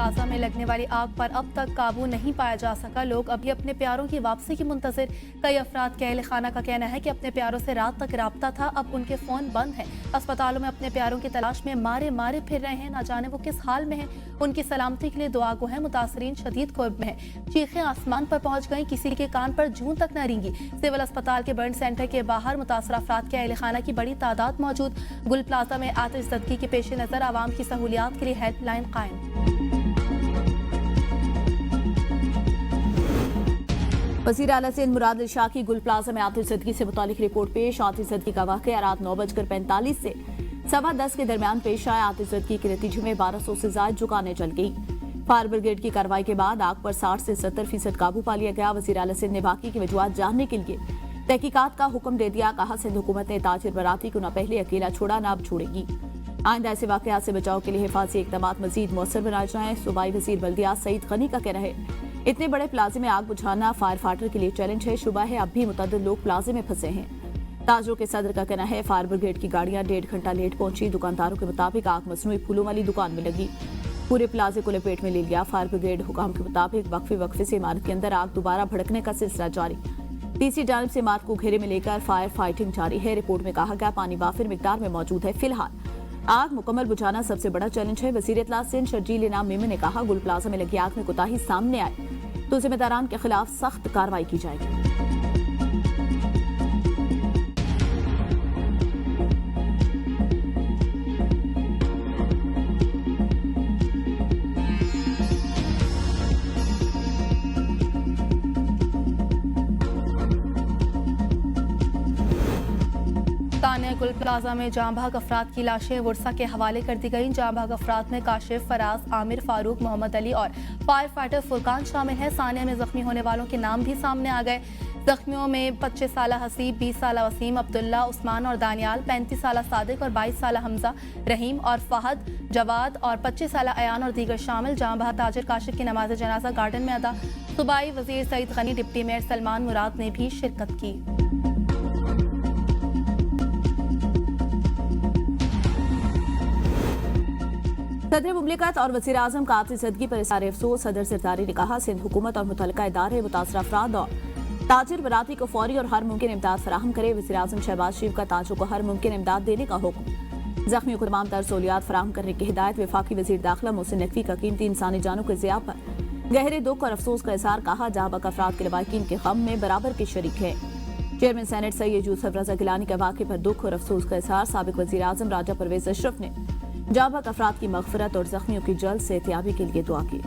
Plaza में लगने वाली आग पर अब तक काबू नहीं पाया जा सका। लोग अभी अपने प्यारों की वापसी की मुंतजिर। कई अफराद के अहल खाना का कहना है कि अपने प्यारों से रात तक राब्ता था, अब उनके फोन बंद हैं। अस्पतालों में अपने प्यारों की तलाश में मारे मारे फिर रहे हैं, ना जाने वो किस हाल में हैं। उनकी सलामती के लिए दुआ गो है। मुतासरीन शदीद कर्ब में है, चीखें आसमान पर पहुंच गई, किसी के कान पर जूं तक न रेंगी। सिविल अस्पताल के बर्न सेंटर के बाहर मुतासरा अफराद के अहल खाना की बड़ी तादाद मौजूद। गुल प्लाजा में आतिशज़दगी के पेश नजर आवाम की सहूलियात के लिए हेल्पलाइन कायम। वज़ीर आला सिंध मुराद अली शाह की गुल प्लाजा में आतिशज़दगी से मुतालिक रिपोर्ट पेश। आतिशज़दगी का वाक़या रात 9:45 से 10:15 के दरमियान पेश आया। आतिशज़दगी के नतीजे में 1200 से ज़ायद दुकानें जल गई। फायर ब्रिगेड की कार्रवाई के बाद आग पर 60 से 70% काबू पा लिया गया। वज़ीर आला सिंध ने बाकी की वजूहात जानने के लिए तहकीकात का हुक्म दे दिया। कहा, सिंध हुकूमत ने ताजिर बराती को न पहले अकेला छोड़ा न अब छोड़ेगी। आइंदा ऐसे वाक़यात से बचाव के लिए हिफाजी इक़दामात मज़ीद मौसर बनाए जाएं। सूबाई वज़ीर बल्दियात सईद गनी का कहना है, इतने बड़े प्लाजे में आग बुझाना फायर फाइटर के लिए चैलेंज है। शुबा है अब भी मुतअद्दिद लोग प्लाजे में फंसे हैं। ताजरों के सदर का कहना है, फायर ब्रिगेड की गाड़ियां 1.5 घंटा लेट पहुंची। दुकानदारों के मुताबिक आग मसनूई फूलों वाली दुकान में लगी, पूरे प्लाजे को लपेट में ले लिया। फायर ब्रिगेड हुकाम के मुताबिक वक्फे से इमारत के अंदर आग दोबारा भड़कने का सिलसिला जारी। तीसरी जानिब से इमारत को घेरे में लेकर फायर फाइटिंग जारी है। रिपोर्ट में कहा गया, पानी वाफिर मिकदार में मौजूद है। फिलहाल आग मुकम्मल बुझाना सबसे बड़ा चैलेंज है। वज़ीर इत्तला सिंध शर्जील इनाम मेमन ने कहा, गुल प्लाजा में लगी आग में कोताही सामने आए तो जिम्मेदारान के खिलाफ सख्त कार्रवाई की जाएगी। गुल प्लाजा में जांबाग अफराद की लाशें वर्सा के हवाले कर दी गई। जांबाग अफराद में काशिफ, फराज, आमिर, फारूक, मोहम्मद अली और फायर फाइटर फुरकान शामिल है। सानिया में जख्मी होने वालों के नाम भी सामने आ गए। जख्मियों में 25 साल हसीब, 20 साल वसीम, अब्दुल्ला, उस्मान और दानियाल, 35 साल सादिक और 22 साल हमजा, रहीम और फहद, जवाद और 25 साल अयान और दीगर शामिल। जांबाग ताजिर काशिफ की नमाज जनाजा गार्डन में अदा। सूबाई वजीर सईद गनी, डिप्टी मेयर सलमान मुराद ने भी शिरकत की। सदर मुमलिकत और वज़ीर आज़म का आतिशज़दगी पर इज़हार अफ़सोस। सदर सरदारी ने कहा, सिंध हुकूमत और मुतल्लिका इदारे मुतासरा अफराद और ताजिर बराती को फौरी और हर मुमकिन इमदाद फराहम करे। वज़ीर आज़म शहबाज शरीफ का ताजिरों को हर मुमकिन इमदाद देने का हुक्म। जख्मियों को तमाम तर सहूलियात फराहम करने की हिदायत। वफाकी वज़ीर दाखिला मोहसिन नकवी का कीमती इंसानी जानों के ज़िया पर गहरे दुख और अफसोस का इज़हार। कहा, जांबाग अफराद के लवाहिकीन के गम में बराबर के शरीक है। चेयरमैन सेनेट सैयद यूसुफ रज़ा गिलानी के वाक़े पर दुख और अफसोस का इज़हार। साबिक वज़ीर आज़म राजा परवेज़ अशरफ ने जांबाग अफराद की मग़फ़िरत और जख्मियों की जल्द सेहतियाबी के लिए दुआ की।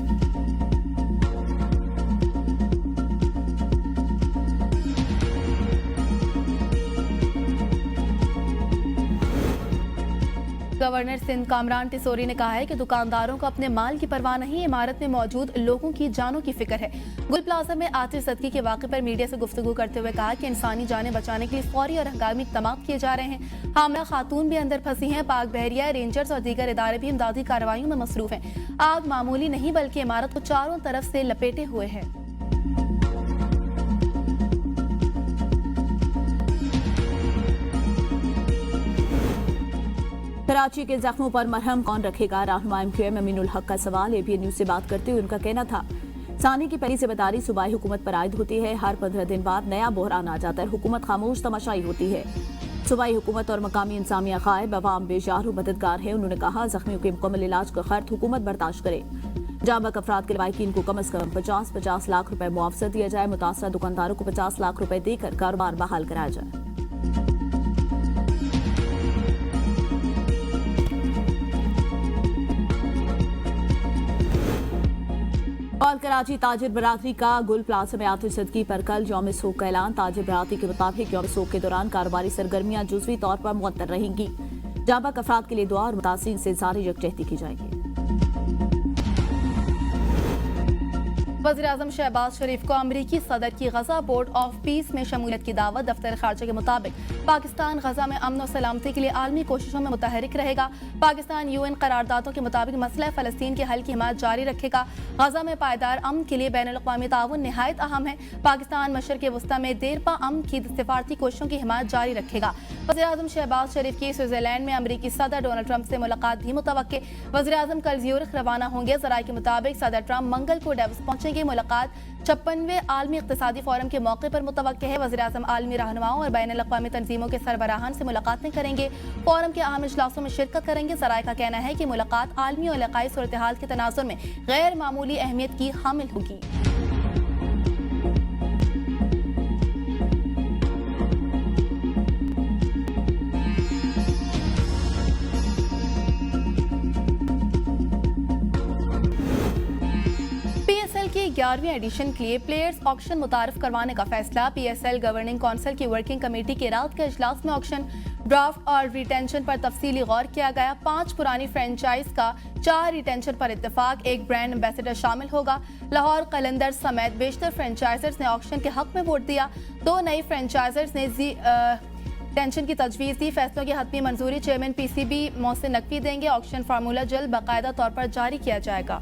गवर्नर सिंध कामरान टिसोरी ने कहा है कि दुकानदारों को अपने माल की परवाह नहीं, इमारत में मौजूद लोगों की जानों की फिक्र है। गुल प्लाजा में आतिशज़दगी के वाक़े पर मीडिया से गुफ्तगू करते हुए कहा कि इंसानी जानें बचाने के लिए फौरी और हंगामी इक़दाम किए जा रहे हैं। हामला खातून भी अंदर फंसी हैं। पाक बहरिया, रेंजर्स और दीगर इदारे भी इमदादी कार्रवाइयों में मसरूफ हैं। आग मामूली नहीं बल्कि इमारत को चारों तरफ से लपेटे हुए है। कराची के जख्मों पर मरहम कौन रखेगा? रहनुमा MQM अमीनुल हक का सवाल। ABN न्यूज़ से बात करते हुए उनका कहना था, सानी की पहली जिम्मेदारी सूबाई हुकूमत पर आयद होती है। हर 15 दिन बाद नया बहरान आ जाता है, हुकूमत खामोश तमाशाई होती है। सूबाई हुकूमत और मकामी इंतजामिया गायब, अवाम बेजार मददगार है। उन्होंने कहा, जख्मियों के मुकम्मल इलाज का खर्च हुकूमत बर्दाश्त करे। जांबाग अफराद के लवाहिकीन को कम अज कम 50-50 लाख रुपए मुआवजा दिया जाए। मुतासरा दुकानदारों को 50 लाख रुपए देकर कारोबार बहाल कराया जाए। और कराची ताजिर बरादरी का गुल प्लाजा में आतिशज़दगी पर कल यौम सोग का ऐलान। ताजिर बरादरी के मुताबिक यौम सोग के दौरान कारोबारी सरगर्मियां जुज़वी तौर पर मुअत्तल रहेंगी। जांबाग अफराद के लिए दुआ और मुतासिरीन से जारी यकजहती की जाएगी। वज़ीर-ए-आज़म शहबाज शरीफ को अमरीकी सदर की गजा बोर्ड ऑफ पीस में शमूलियत की दावत। दफ्तर खारजा के मुताबिक पाकिस्तान गजा में अमन और सलामती के लिए आलमी कोशिशों में मुतहरिक रहेगा। पाकिस्तान UN करारदादों के मुताबिक मसला फ़लस्तीन के हल की हिमायत जारी रखेगा। गजा में पायदार अमन के लिए बैनुल-अक़वामी ताउन निहायत अहम है। पाकिस्तान मशरिक़ वस्ता में देरपा अमन की सिफारती कोशिशों की हिमायत जारी रखेगा। वज़ीर-ए-आज़म शहबाज शरीफ की स्विट्ज़रलैंड में अमरीकी सदर डोनाल्ड ट्रंप से मुलाकात भी मुतवक्के। वज़ीर-ए-आज़म कल ज़्यूरिख रवाना होंगे। ज़राए के मुताबिक सदर ट्रंप मंगल को डेवोस पहुंचेंगे। मुलाकात 56वें आलमी इक़्तिसादी फोरम के मौके पर मुतवक्के है। वज़ीर-ए-आज़म आलमी रहनुमाओं और बैनुल-अक़वामी तंजीमों के सरबराहान से मुलाकातें करेंगे। फोरम के अहम इजलासों में शिरकत करेंगे। ज़राए का कहना है कि मुलाकात आलमी और इलाक़ाई सूरत हाल के तनाज़ुर में गैर मामूली अहमियत की हामिल होगी। PSL की 11वीं एडिशन के लिए प्लेयर्स ऑक्शन मुतारफ करवाने का फैसला। PSL गवर्निंग काउंसिल की वर्किंग कमेटी के रात के इजलास में ऑक्शन ड्राफ्ट और रिटेंशन पर तफसीली गौर किया गया। 5 पुरानी फ्रेंचाइज का 4 रिटेंशन पर इत्तेफाक। 1 ब्रांड एम्बेसडर शामिल होगा। लाहौर कलंदर समेत बेशतर फ्रेंचाइजर्स ने ऑक्शन के हक में वोट दिया। 2 नई फ्रेंचाइजर्स ने टेंशन की तजवीज़ दी। फैसलों की हतमी मंजूरी चेयरमैन PCB मोहसिन नकवी देंगे। ऑक्शन फार्मूला जल्द बाकायदा तौर पर जारी किया जाएगा।